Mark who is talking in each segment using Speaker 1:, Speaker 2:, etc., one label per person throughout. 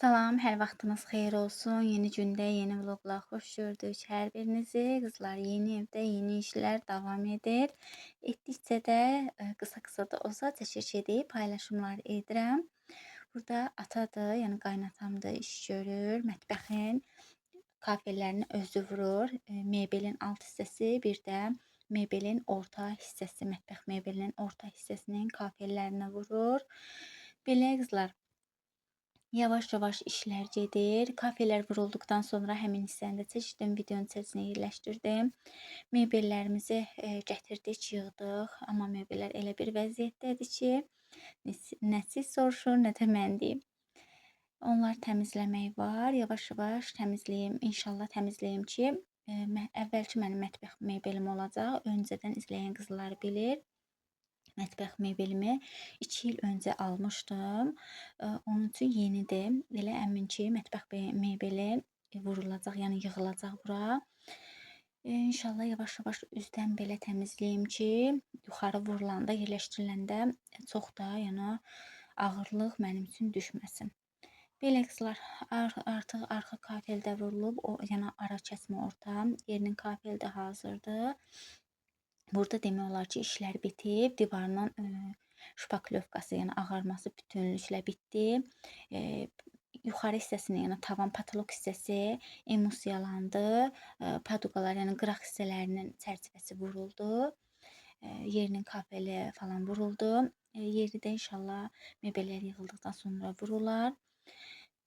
Speaker 1: Salam, hər vaxtınız xeyir olsun. Yeni gündə, yeni vloqla xoş gördük hər birinizi. Qızlar, yeni evdə yeni işlər davam edir. Etdikcə də qısa-qısa da olsa çəkiliş edib paylaşımlar edirəm. Burada atadır, yəni qaynatam da iş görür. Mətbəxin kafellərini özü vurur. Mebelin alt hissəsi, bir də mebelin orta hissəsi, mətbəx mebelinin orta hissəsinin kafellərinə vurur. Belə qızlar, yavaş-yavaş işlər gedir. Kafelər vurulduqdan sonra həmin hissəni də çəkdim, videonun içərisinə yerləşdirdim. Mebellərimizi gətirdik, yığdıq. Amma mebellər elə bir vəziyyətdədir ki, nə siz soruşur, nə də mən deyim. Onlar təmizləmək var. Yavaş-yavaş təmizləyim. İnşallah təmizləyim ki, əvvəlki mənim mətbəx mebelim olacaq. Öncədən izləyən qızlar bilir. Mətbəx mebelimi 2 il öncə almışdım. Onun üçün yenidir. Elə əminki mətbəx mebeli vurulacaq, yəni yığılacaq bura. İnşallah yavaş-yavaş üzdən belə təmizləyim ki, yuxarı vurulanda, yerləşdiriləndə çox da, yəni ağırlıq mənim üçün düşməsin. Belə qızlar, artıq arxa kafeldə vurulub, yəni ara kəsmə orta, yerinin kafeli də hazırdır. Burada demək olar ki, işlər bitib. Divarının şpaklyovkası, yəni ağarması bütünlüklə bitdi. Yuxarı hissəsinin, yəni tavan patolog hissəsi emulsiyalandı. Paduqalar, yəni qıraq hissələrinin çərçivəsi vuruldu. Yerinin kafeli falan vuruldu. Yeri də inşallah mebellər yığıldıqdan sonra vurular.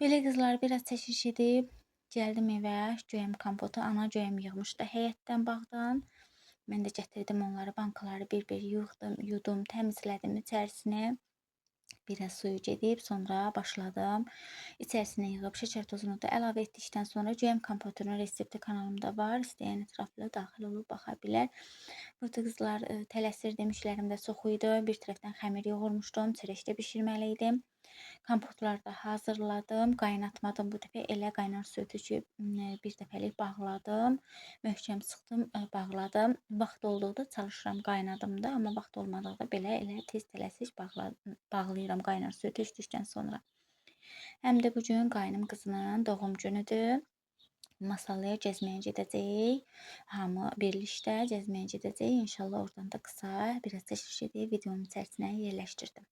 Speaker 1: Belə qızlar, biraz çəkiliş edib gəldim evə. Göyəm kompotu, ana göyəm yığmışdı həyətdən, bağdan. Mən də gətirdim onları, bankaları bir-bir yudum, təmizlədim içərisini. Biraz suyu gedib, sonra başladım. İçərisinə yığıb şəkər tozunu da əlavə etdikdən sonra göyəm kompotunun resepti kanalımda var. İstəyən ətraflı daxil olub baxa bilər. Burada qızlar tələsirdim, işlərim də çox idi. Bir tərəfdən xəmir yoğurmuşdum, çörəkdə bişirməli idim. Kompotları da hazırladım, qaynatmadım bu dəfə, elə qaynar sütü ki, bir dəfəlik bağladım, möhkəm sıxdım, bağladım. Vaxt olduqda çalışıram qaynadım da, amma vaxt olmadıqda belə elə tez tələsik bağlayıram qaynar sütü içdikdən sonra. Həm də bugün qaynım qızının doğum günüdür. Masallıya gəzməyə gedəcəyik. Hamı birlikdə gəzməyə gedəcəyik. İnşallah oradan da qısa biraz çəkiliş edib videonun içərisinə yerləşdirdim.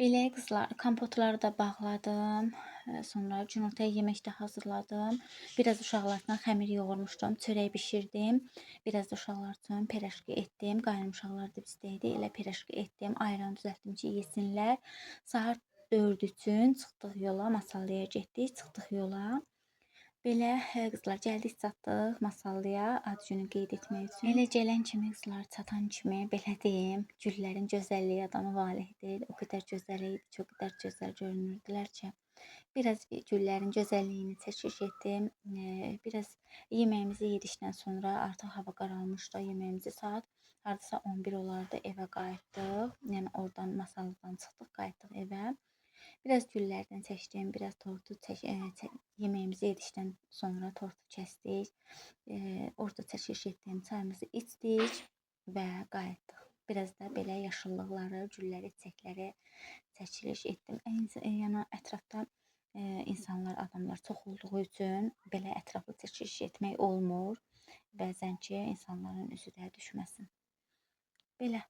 Speaker 1: Belə qızlar, kompotları da bağladım. Sonra günortaya yemək də hazırladım. Biraz uşaqlar üçün xəmir yoğurmuşdum, çörək bişirdim. Biraz da uşaqlar üçün pirojki etdim. Qaynım uşaqlar da bizdə idi. Elə pirojki etdim, ayran düzəltdim ki, yesinlər. Saat 4 üçün çıxdıq yola, Masallıya getdik, çıxdıq yola. Belə qızlar gəldik çatdıq Masallıya ad günü qeyd etmək üçün. Elə gələn kimi qızlar çatan kimi belə deyim, güllərin gözəlliyi adamı valeh edir. O qədər gözəl idi, çox qədər gözəl görünürdülər ki, biraz güllərin gözəlliyini təşviş etdim. Biraz yeməyimizi yedikdən sonra artıq hava qaralmışdı. Yeməyimizi saat hardasa 11 olardı, evə qayıtdıq. Yəni oradan Masallıdan çıxdıq, qayıtdıq evə. Biraz güllərdən çəkdim, biraz tortu yeməyimizi yedikdən sonra tortu kəsdik. Orada çəkiliş etdim, çayımızı içdik və qayıtdıq. Biraz da belə yaşıllıqları, gülləri, çiçəkləri çəkiliş etdim. Yəni ətrafda insanlar, adamlar çox olduğu üçün belə ətraflı çəkiliş etmək olmur. Bəzən ki, insanların üzü də düşməsin. Belə.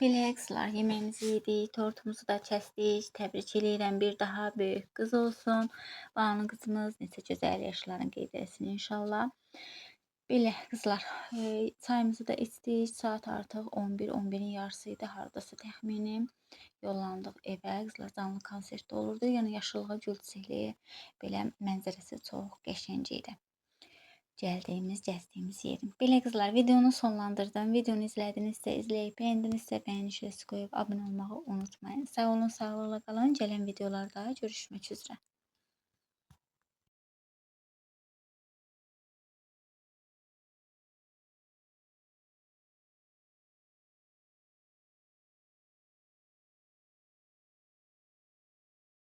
Speaker 1: Belə qızlar, yeməyimizi yedik, tortumuzu da kəsdik. Təbrik eləyirəm, bir daha böyük qız olsun. Banu qızımız neçə gözəl yaşların qeyd etsin inşallah. Belə qızlar, çayımızı da içdik. Saat artıq 11-11-in yarısı idi, hardasa təxminim. Yollandıq evə. Qızlar, canlı konsertdə olurdu. Yəni yaşıllığı, gül çiçəkli belə mənzərəsi çox qəşəng idi. Gəzdiyimiz yerin. Belə qızlar, videonu sonlandırdım. Videonu izlədinizsə, izləyib bəyəndinizsə, bəyənişləri qoyub abunə olmağı unutmayın. Sağ olun, sağlıqla qalın. Gələn videolarda görüşmək üzrə.